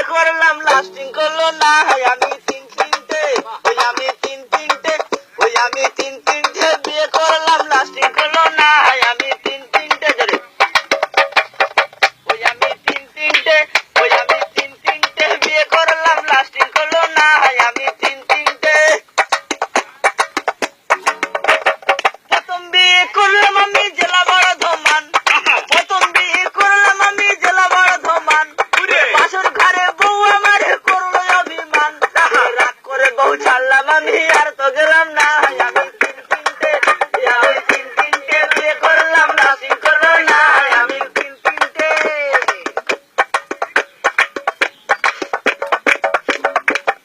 করলাম লাস্টিং করলো না আমি তিন তিনটে আমি তিন তিনটে আমি তিন তিনটে বিয়ে করলাম লাস্টিং করলো না আমি তিন তিনটে ধরে আমি তিন তিনটে আমি তিন তিনটে বিয়ে করলাম লাস্টিং করলো না আমি তিন তিনটে প্রথম বিয়ে করলাম আমি জেলা বড় ধমান প্রথম বিয়ে করলাম আমি জেলা বড় ধমান বাসর ঘরে বউ আমার করলো অভিমান রাগ করে বউ ছাড়লাম আমি আর তো গেলাম না আমি তিন তিনটে বিয়ে করলাম লাস্টিং করলো না আমি তিন তিনটে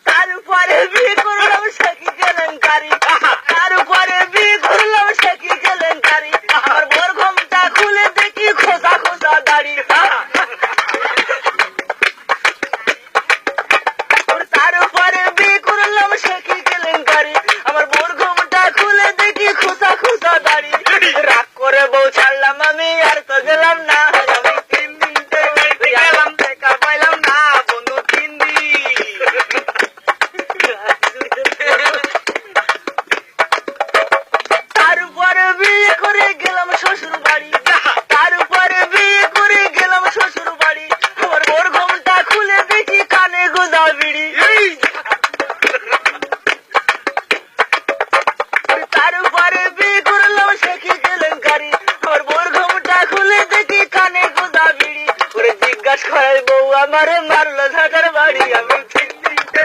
তারপরে বিয়ে করলাম সখী কেলেঙ্কারি তারপরে বিয়ে করলাম সখী কেলেঙ্কারি আমার বোর ঘুমটা খুলে দেখি খোসা খোসা দাড়ি তারপরে বিয়ে করলাম সখী কেলেঙ্কারি আমার বোর ঘুমটা খুলে দেখি খোসা খোসা দাড়ি রাগ করে বউ ছাড়লাম আমি আর তো গেলাম না আমি তিন দিনতে গেলাম দেখা পাইলাম না বন্ধু তিন দিন তারপরে বিয়ে করে গেলাম শ্বশুর বাড়ি তারপরে বিয়ে করে গেলাম শ্বশুর বাড়ি আমার বোর ঘুমটা খুলে দেখি কানে গোদা বিড়ি তারপরে বিয়ে করলাম সখী কেলেঙ্কারি আমার বোর ঘুমটা খুলে দেখি কানে গোদা বিড়ি করে জিজ্ঞাসা করে বউ আমারে মারলো ঝাঁটার বাড়ি আমি তিন তিনটে